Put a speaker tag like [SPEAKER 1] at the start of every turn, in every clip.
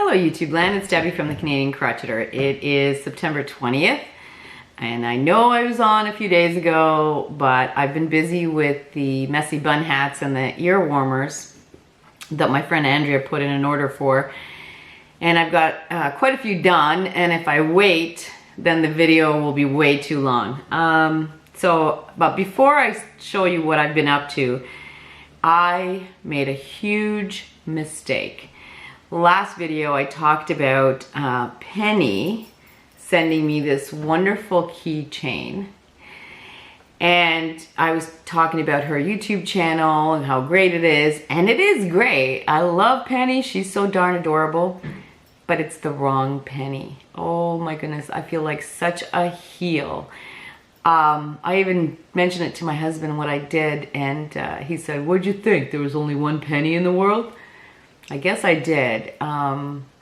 [SPEAKER 1] Hello YouTube land, it's Debbie from the Canadian Crocheter. It is September 20th and I know I was on a few days ago, but I've been busy with the messy bun hats and the ear warmers that my friend Andrea put in an order for, and I've got quite a few done, and if I wait then the video will be way too long. But before I show you what I've been up to, I made a huge mistake. Last video I talked about Penny sending me this wonderful keychain, and I was talking about her YouTube channel and how great it is, and it is great. I love Penny, she's so darn adorable, but it's the wrong Penny. Oh my goodness, I feel like such a heel. I even mentioned it to my husband what I did, and he said, "What'd you think? There was only one Penny in the world?" I guess I did.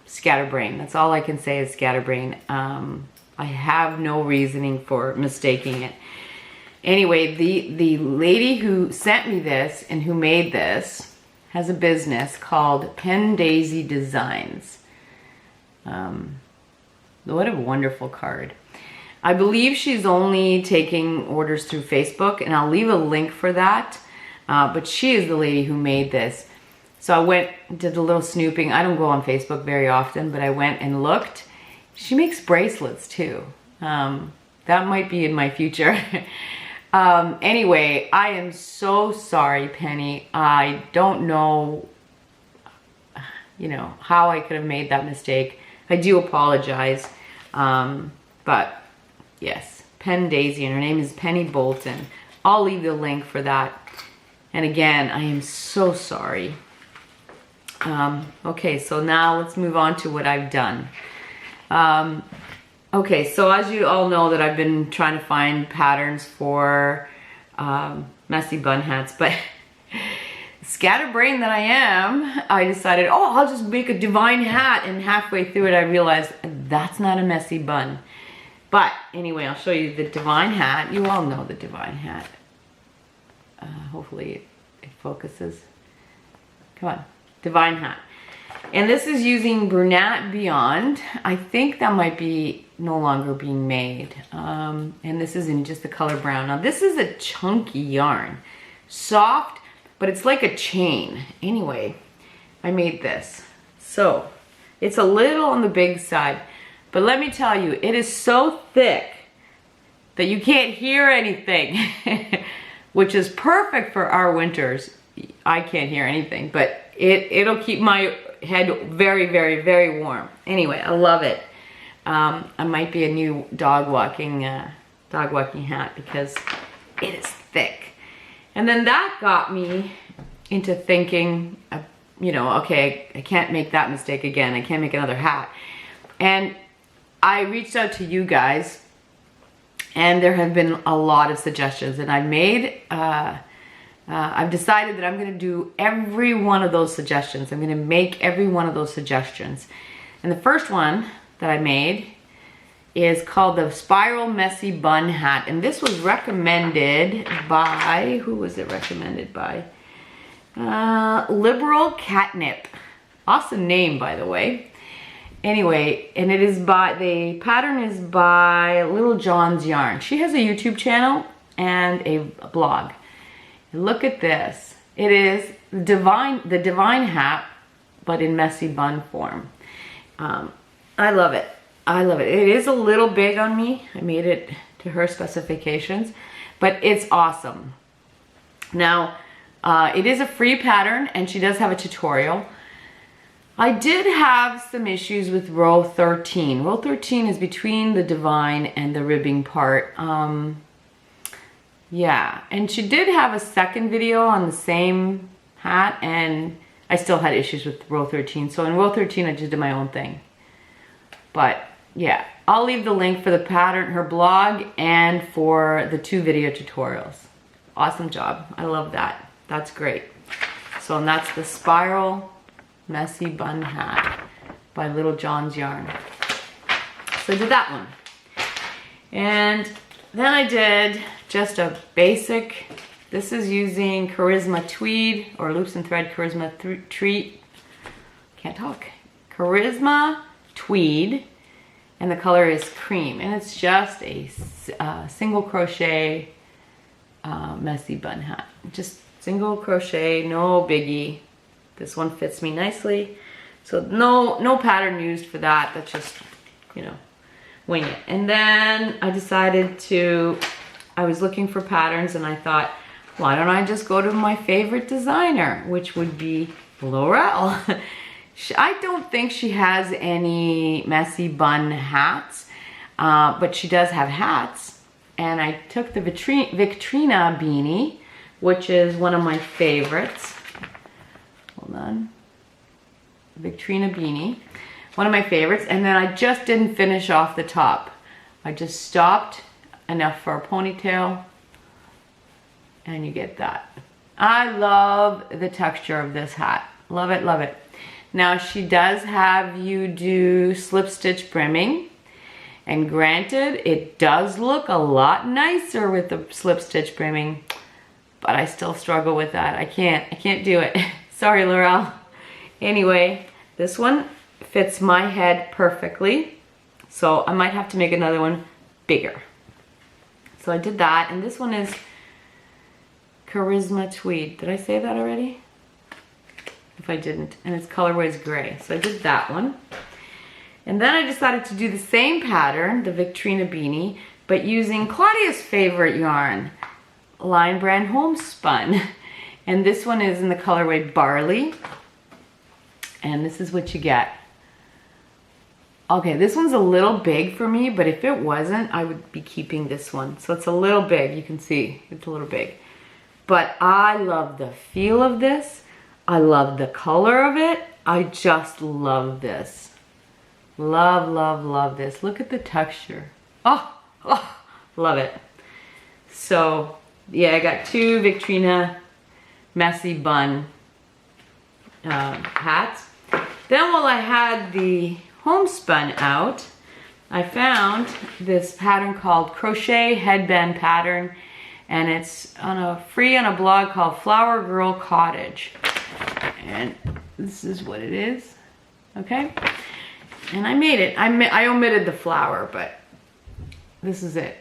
[SPEAKER 1] Scatterbrain. That's all I can say is scatterbrain. I have no reasoning for mistaking it. Anyway, the lady who sent me this and who made this has a business called PenDaisy Designs. What a wonderful card. I believe she's only taking orders through Facebook, and I'll leave a link for that. But she is the lady who made this. So I went, did a little snooping. I don't go on Facebook very often, but I went and looked. She makes bracelets too. That might be in my future. Anyway, I am so sorry, Penny. I don't know, how I could have made that mistake. I do apologize. But yes, PenDaisy, and her name is Penny Bolton. I'll leave the link for that. And again, I am so sorry. Okay, so now let's move on to what I've done. Okay, so as you all know that I've been trying to find patterns for messy bun hats, but scatterbrain that I am, I decided, oh, I'll just make a divine hat, and halfway through it I realized that's not a messy bun. But anyway, I'll show you the divine hat. You all know the divine hat. Hopefully it focuses. Come on. Divine hat. And this is using Brunette Beyond. I think that might be no longer being made. And this is in just the color brown. Now this is a chunky yarn. Soft, but it's like a chain. Anyway, I made this. So it's a little on the big side, but let me tell you, it is so thick that you can't hear anything, which is perfect for our winters. I can't hear anything, but it'll keep my head very, very, very warm. Anyway, I love it. I might be a new dog walking hat because it is thick. And then that got me into thinking, okay, I can't make that mistake again. I can't make another hat. And I reached out to you guys, and there have been a lot of suggestions, and I've decided that I'm going to do every one of those suggestions. I'm going to make every one of those suggestions. And the first one that I made is called the Spiral Messy Bun Hat. And this was recommended by, who was it recommended by? Liberal Catnip. Awesome name, by the way. Anyway, and it is by, the pattern is by Little John's Yarn. She has a YouTube channel and a blog. Look at this. It is the divine hat, but in messy bun form. I love it. I love it. It is a little big on me. I made it to her specifications, but it's awesome. Now, it is a free pattern, and she does have a tutorial. I did have some issues with row 13. Row 13 is between the divine and the ribbing part. Yeah, and she did have a second video on the same hat, and I still had issues with row 13. So in row 13, I just did my own thing. But yeah, I'll leave the link for the pattern, her blog, and for the 2 video tutorials. Awesome job. I love that. That's great. So, and that's the Spiral Messy Bun Hat by Little John's Yarn. So I did that one. And then I did just a basic, this is using Charisma Tweed, or Loops and Thread Charisma Treat. Can't talk. Charisma Tweed, and the color is cream, and it's just a single crochet messy bun hat. Just single crochet, no biggie. This one fits me nicely, so no pattern used for that. That's just, you know, wing it. And then I decided I was looking for patterns, and I thought, why don't I just go to my favorite designer, which would be Laurel. I don't think she has any messy bun hats, but she does have hats. And I took the Victrina beanie, which is one of my favorites. Hold on. Victrina beanie, one of my favorites. And then I just didn't finish off the top. I just stopped enough for a ponytail, and you get that. I love the texture of this hat. Love it, love it. Now she does have you do slip stitch brimming, and granted, it does look a lot nicer with the slip stitch brimming, but I still struggle with that. I can't do it. Sorry, Laurel. Anyway, this one fits my head perfectly, so I might have to make another one bigger. So I did that, and this one is Charisma Tweed. Did I say that already? If I didn't, and its colorway is gray. So I did that one. And then I decided to do the same pattern, the Victrina beanie, but using Claudia's favorite yarn, Line Brand Homespun. And this one is in the colorway Barley. And this is what you get. Okay, this one's a little big for me, but if it wasn't, I would be keeping this one. So it's a little big, you can see, it's a little big. But I love the feel of this. I love the color of it. I just love this. Love, love, love this. Look at the texture. Oh, love it. So, yeah, I got two Victrina messy bun hats. Then while I had the homespun out, I found this pattern called Crochet Headband pattern, and it's free on a blog called Flower Girl Cottage. And this is what it is, okay? And I made it. I omitted the flower, but this is it.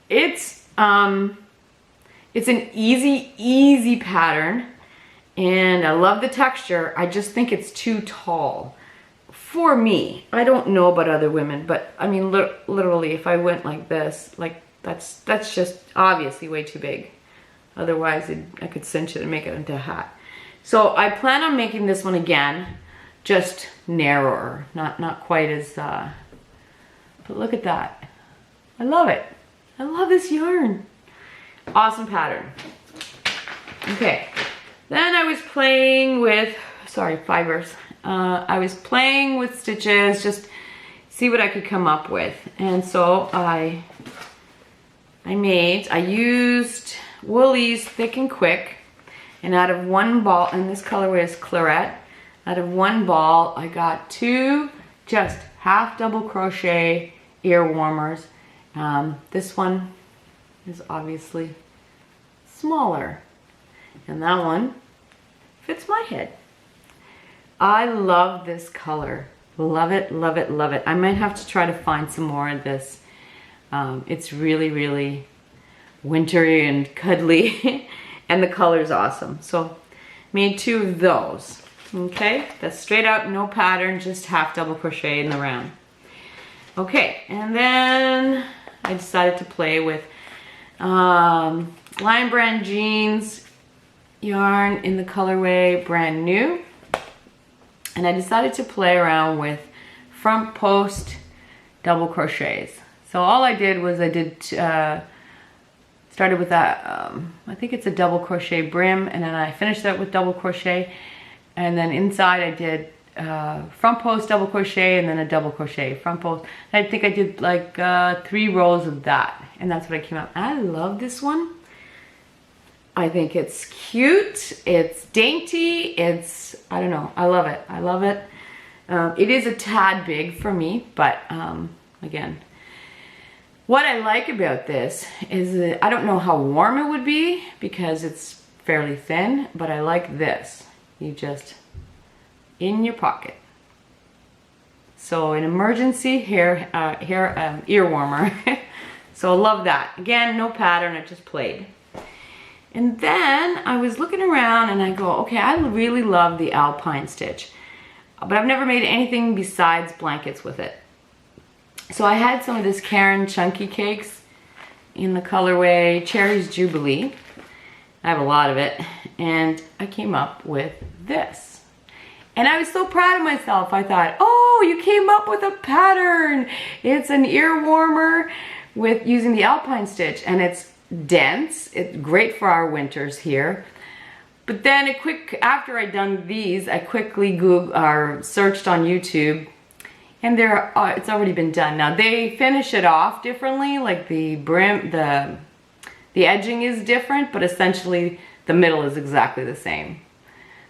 [SPEAKER 1] It's an easy pattern, and I love the texture. I just think it's too tall for me. I don't know about other women, but I mean, literally, if I went like this, like that's just obviously way too big. Otherwise, I could cinch it and make it into a hat. So I plan on making this one again, just narrower, not quite as, but look at that. I love it. I love this yarn. Awesome pattern. Okay, then I was playing with, fibers. I was playing with stitches, just see what I could come up with. And so I used Woolies Thick and Quick. And out of one ball, and this colorway is Claret, out of one ball, I got two just half double crochet ear warmers. This one is obviously smaller, and that one fits my head. I love this color. Love it, love it, love it. I might have to try to find some more of this. It's really, really wintry and cuddly. And the color is awesome. So made two of those. Okay, that's straight up, no pattern, just half double crochet in the round. Okay, and then I decided to play with Lion Brand Jeans yarn in the colorway Brand New. And I decided to play around with front post double crochets. So all I did was started with that, I think it's a double crochet brim, and then I finished that with double crochet, and then inside I did front post double crochet and then a double crochet front post. I think I did like 3 rows of that, and that's what I came out. I love this one. I think it's cute, it's dainty, it's, I don't know, I love it, I love it. It is a tad big for me, but again, what I like about this is that I don't know how warm it would be because it's fairly thin, but I like this. You just, in your pocket. So an emergency ear warmer. So I love that. Again, no pattern, I just played. And then I was looking around and I go, okay, I really love the alpine stitch, but I've never made anything besides blankets with it. So I had some of this Karen Chunky Cakes in the colorway Cherries Jubilee. I have a lot of it. And I came up with this. And I was so proud of myself. I thought, oh, you came up with a pattern. It's an ear warmer with using the alpine stitch, and it's dense. It's great for our winters here. But then after I'd done these, I quickly searched on YouTube, and it's already been done. Now they finish it off differently, like the brim, the edging is different, but essentially the middle is exactly the same.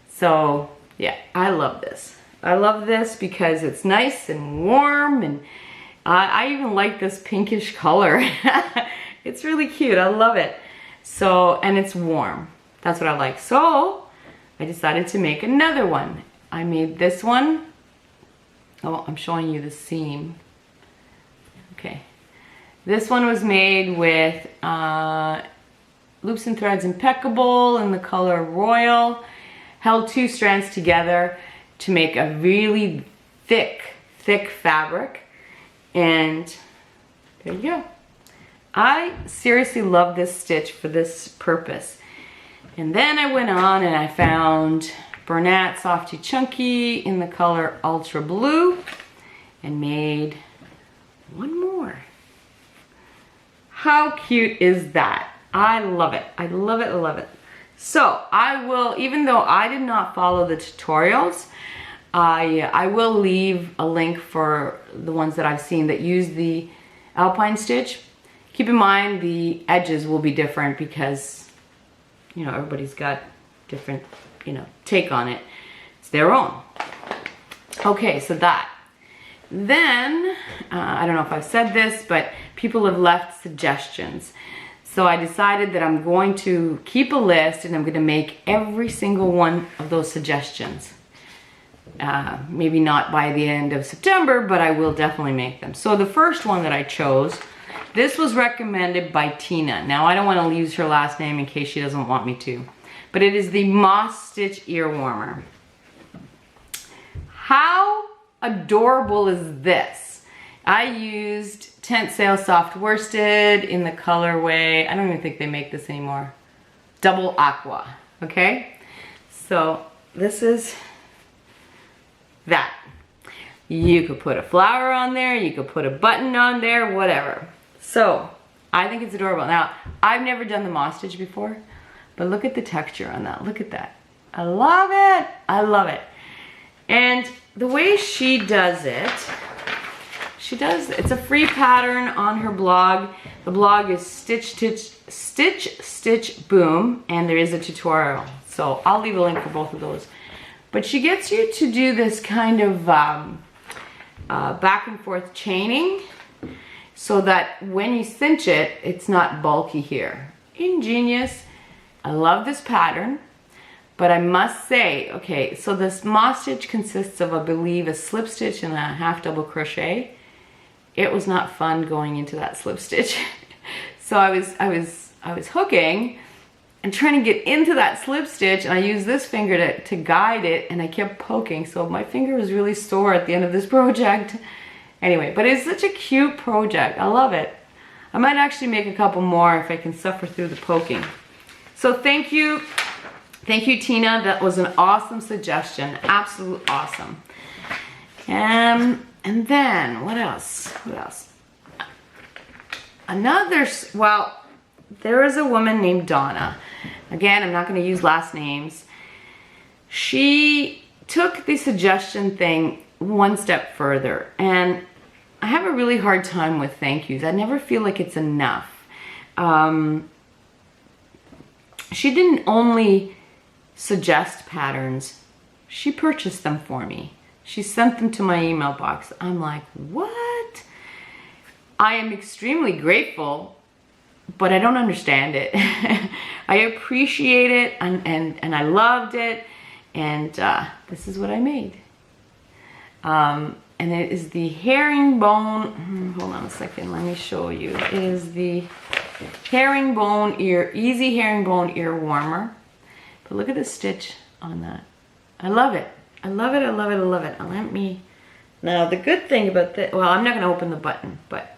[SPEAKER 1] So yeah, I love this. I love this because it's nice and warm, and I even like this pinkish color. It's really cute, I love it. So, and it's warm. That's what I like. So I decided to make another one. I made this one. Oh, I'm showing you the seam. Okay. This one was made with Loops and Threads Impeccable in the color Royal. Held 2 strands together to make a really thick fabric. And there you go. I seriously love this stitch for this purpose. And then I went on and I found Bernat Softy Chunky in the color Ultra Blue and made one more. How cute is that? I love it. I love it. I love it. So I will, even though I did not follow the tutorials, I will leave a link for the ones that I've seen that use the alpine stitch. Keep in mind the edges will be different because, you know, everybody's got different, you know, take on it. It's their own. Okay, so that. Then, I don't know if I've said this, but people have left suggestions. So I decided that I'm going to keep a list and I'm going to make every single one of those suggestions. Maybe not by the end of September, but I will definitely make them. So the first one that I chose, this was recommended by Tina. Now I don't want to use her last name in case she doesn't want me to, but it is the Moss Stitch Ear Warmer. How adorable is this? I used Tent Sail Soft Worsted in the colorway, I don't even think they make this anymore, Double Aqua, okay? So this is that. You could put a flower on there, you could put a button on there, whatever. So I think it's adorable. Now, I've never done the moss stitch before, but look at the texture on that. Look at that. I love it. I love it. And the way she does it, it's a free pattern on her blog. The blog is Stitch Stitch Boom, and there is a tutorial. So I'll leave a link for both of those. But she gets you to do this kind of back and forth chaining so that when you cinch it, it's not bulky here. Ingenious. I love this pattern, but I must say, okay, so this moss stitch consists of, I believe, a slip stitch and a half double crochet. It was not fun going into that slip stitch. So I was hooking and trying to get into that slip stitch, and I used this finger to guide it, and I kept poking, so my finger was really sore at the end of this project. Anyway, but it's such a cute project. I love it. I might actually make a couple more if I can suffer through the poking. So thank you, Tina. That was an awesome suggestion. Absolute awesome. And then what else? What else? Well, there is a woman named Donna. Again, I'm not going to use last names. She took the suggestion thing one step further, and I have a really hard time with thank yous. I never feel like it's enough. She didn't only suggest patterns, she purchased them for me. She sent them to my email box. I'm like, what? I am extremely grateful, but I don't understand it. I appreciate it, and I loved it, and this is what I made. and it is the herringbone, hold on a second, let me show you. It is the herringbone easy herringbone ear warmer. But look at the stitch on that. I love it. I love it, I love it, I love it. Let me, now the good thing about this, well, I'm not gonna open the button, but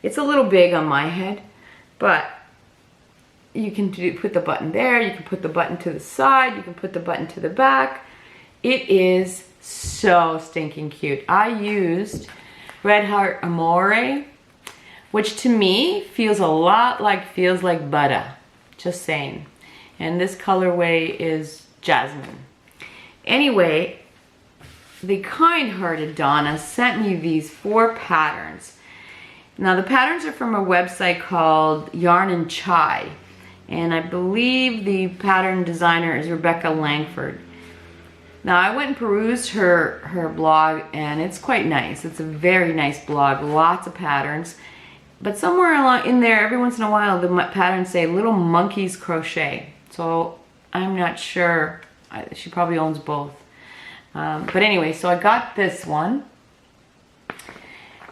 [SPEAKER 1] it's a little big on my head, but you can put the button there, you can put the button to the side, you can put the button to the back. It is so stinking cute. I used Red Heart Amore, which to me feels a lot like, feels like butter, just saying. And this colorway is Jasmine. Anyway, the kind-hearted Donna sent me these 4 patterns. Now the patterns are from a website called Yarn and Chai, and I believe the pattern designer is Rebecca Langford. Now I went and perused her blog, and it's quite nice. It's a very nice blog, lots of patterns. But somewhere along in there, every once in a while, the patterns say Little Monkeys Crochet. So I'm not sure. She probably owns both. But anyway, so I got this one.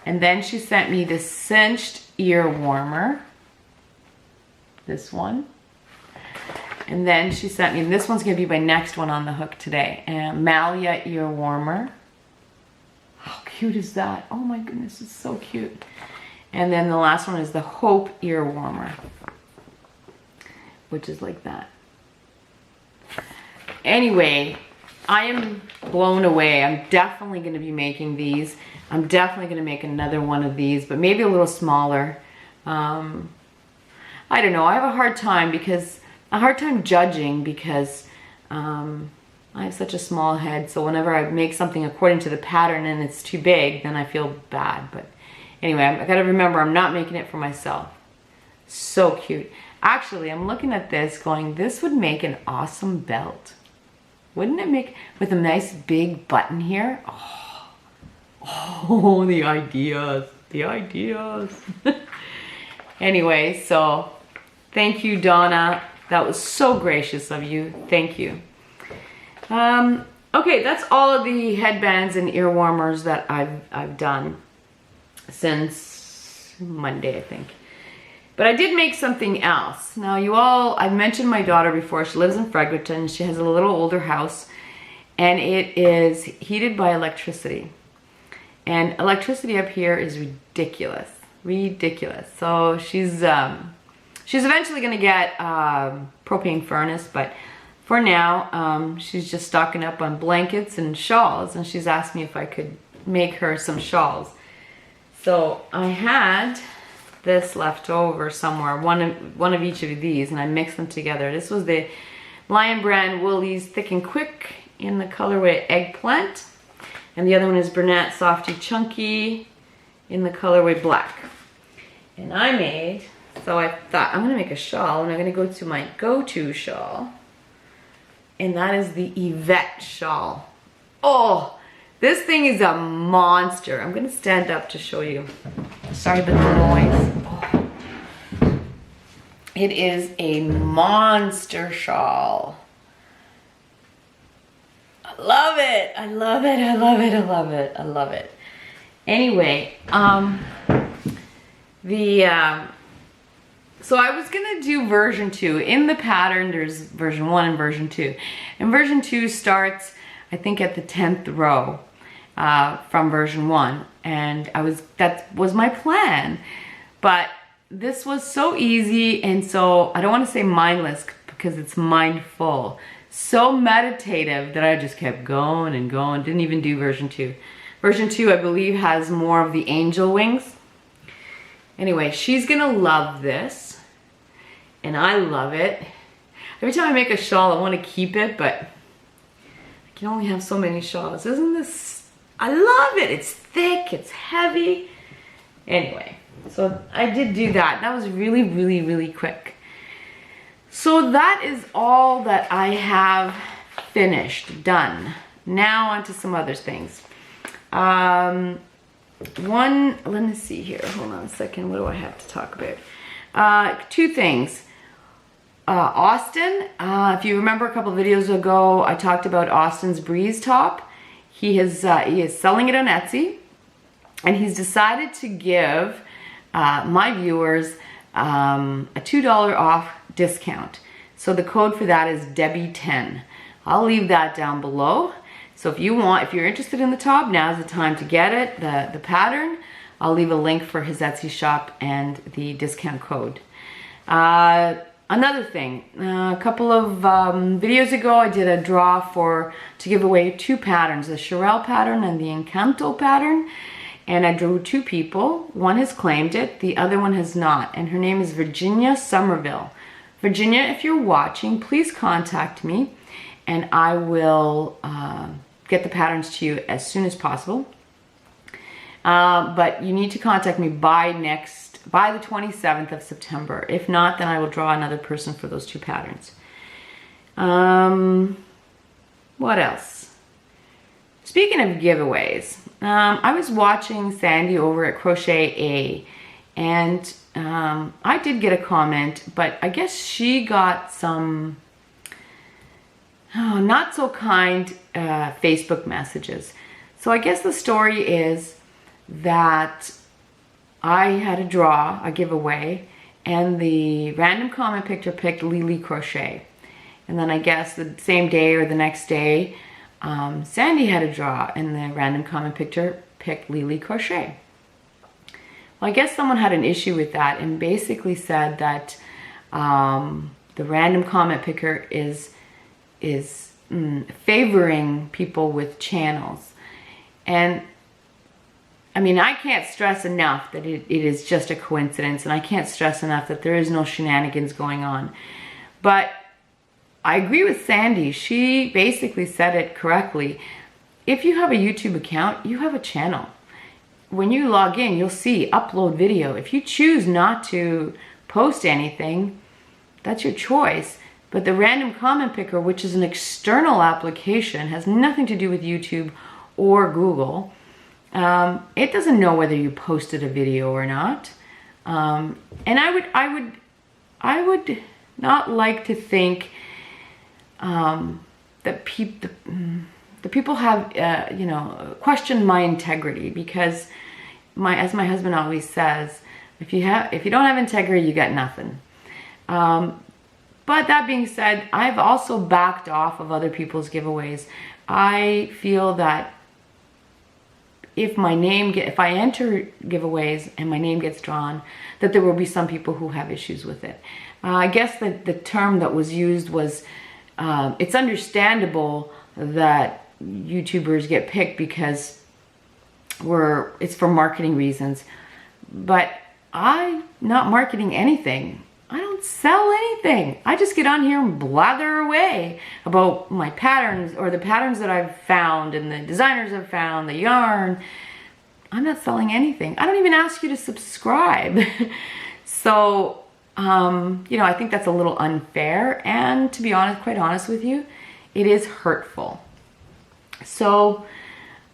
[SPEAKER 1] And then she sent me the cinched ear warmer. This one. And then she sent me, and this one's gonna be my next one on the hook today. And Malia ear warmer. How cute is that? Oh my goodness, it's so cute. And then the last one is the Hope ear warmer, which is like that. Anyway, I am blown away. I'm definitely gonna be making these. I'm definitely gonna make another one of these, but maybe a little smaller. I don't know, I have a hard time judging because I have such a small head, so whenever I make something according to the pattern and it's too big, then I feel bad. But anyway, I gotta remember I'm not making it for myself. So cute. Actually, I'm looking at this going, this would make an awesome belt. Wouldn't it make, with a nice big button here? Oh, the ideas, the ideas. Anyway, so thank you, Donna. That was so gracious of you. Thank you. Okay, that's all of the headbands and ear warmers that I've done since Monday, I think. But I did make something else. Now you all, I've mentioned my daughter before. She lives in Fredericton. She has a little older house, and it is heated by electricity. And electricity up here is ridiculous, ridiculous. So she's eventually gonna get a propane furnace, but for now, she's just stocking up on blankets and shawls, and she's asked me if I could make her some shawls. So I had this left over somewhere, one of each of these, and I mixed them together. This was the Lion Brand Woolies Thick and Quick in the colorway Eggplant, and the other one is Bernat Softy Chunky in the colorway Black. And I made, so I thought I'm gonna make a shawl, and I'm gonna go to my go-to shawl, and that is the Yvette shawl. Oh, this thing is a monster. I'm gonna stand up to show you. Sorry about the noise. Oh. It is a monster shawl. I love it. I love it. I love it. I love it. I love it. Anyway, so I was gonna do version 2. In the pattern, there's version 1 and version 2. And version 2 starts, I think, at the 10th row from version 1. And that was my plan. But this was so easy, and so, I don't wanna say mindless because it's mindful. So meditative that I just kept going and going. Didn't even do version 2. Version 2, I believe, has more of the angel wings. Anyway, she's gonna love this, and I love it. Every time I make a shawl, I want to keep it, but I can only have so many shawls. Isn't this, I love it. It's thick, it's heavy. Anyway, so I did do that. That was really, really, really quick. So that is all that I have finished, done. Now on to some other things. Let me see here, hold on a second, what do I have to talk about? 2 things. Austin, if you remember a couple videos ago, I talked about Austin's Breeze top. He is selling it on Etsy, and he's decided to give my viewers a $2 off discount. So the code for that is Debbie10. I'll leave that down below. So if you're interested in the top, now's the time to get it, the pattern. I'll leave a link for his Etsy shop and the discount code. Another thing, a couple of videos ago, I did a draw to give away 2 patterns, the Shawl pattern and the Encanto pattern. And I drew 2 people. One has claimed it, the other one has not. And her name is Virginia Somerville. Virginia, if you're watching, please contact me and I will get the patterns to you as soon as possible. But you need to contact me by the 27th of September. If not, then I will draw another person for those 2 patterns. What else? Speaking of giveaways, I was watching Sandy over at Crochet A, and I did get a comment, but I guess she got some not so kind Facebook messages. So I guess the story is that I had a giveaway, and the random comment picker picked Lily Crochet. And then I guess the same day or the next day, Sandy had a draw, and the random comment picker picked Lily Crochet. Well, I guess someone had an issue with that and basically said that the random comment picker is favoring people with channels. And I mean, I can't stress enough that it is just a coincidence, and I can't stress enough that there is no shenanigans going on. But I agree with Sandy. She basically said it correctly. If you have a YouTube account, you have a channel. When you log in, you'll see upload video. If you choose not to post anything, that's your choice. But the random comment picker, which is an external application, has nothing to do with YouTube or Google. It doesn't know whether you posted a video or not. And I would not like to think that the people have questioned my integrity, because as my husband always says, if you don't have integrity, you got nothing. But that being said, I've also backed off of other people's giveaways. I feel that if I enter giveaways and my name gets drawn, that there will be some people who have issues with it. I guess the term that was used was, it's understandable that YouTubers get picked because it's for marketing reasons. But I'm not marketing anything. I don't sell anything. I just get on here and blather away about my patterns, or the patterns that I've found and the designers I've found, the yarn. I'm not selling anything. I don't even ask you to subscribe. So, I think that's a little unfair. And to be honest, quite honest with you, it is hurtful. So,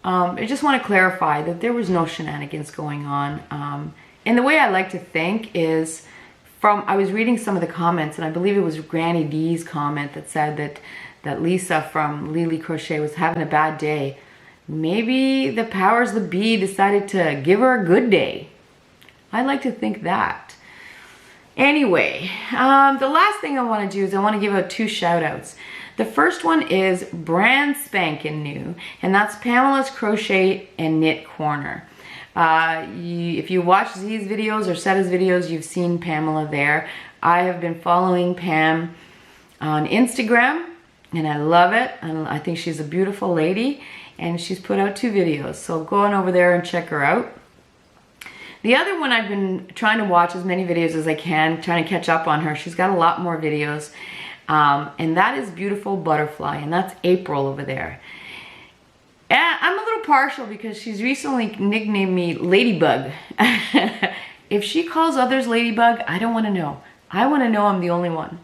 [SPEAKER 1] I just want to clarify that there was no shenanigans going on. And the way I like to think is, I was reading some of the comments, and I believe it was Granny D's comment that said that Lisa from Lily Crochet was having a bad day. Maybe the powers that be decided to give her a good day. I like to think that. Anyway, the last thing I want to do is I want to give out 2 shout outs. The first one is brand spanking new, and that's Pamela's Crochet and Knit Corner. If you watch these videos or Setta's videos, you've seen Pamela there. I have been following Pam on Instagram, and I love it. And I think she's a beautiful lady, and she's put out 2 videos. So go on over there and check her out. The other one, I've been trying to watch as many videos as I can, trying to catch up on her. She's got a lot more videos. And that is Beautiful Butterfly, and that's April over there. And I'm a little partial because she's recently nicknamed me Ladybug. If she calls others Ladybug, I don't want to know. I want to know I'm the only one.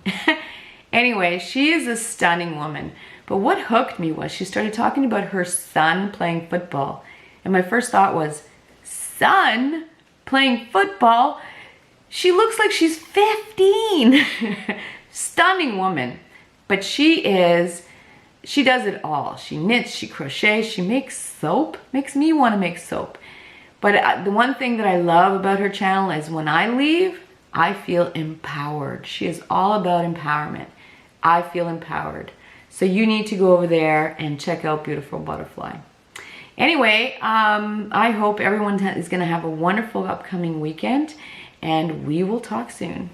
[SPEAKER 1] Anyway, she is a stunning woman. But what hooked me was she started talking about her son playing football. And my first thought was, son playing football? She looks like she's 15. Stunning woman. But she does it all. She knits, she crochets, she makes soap. Makes me want to make soap. But the one thing that I love about her channel is when I leave, I feel empowered. She is all about empowerment. I feel empowered. So you need to go over there and check out Beautiful Butterfly. Anyway, I hope everyone is going to have a wonderful upcoming weekend, and we will talk soon.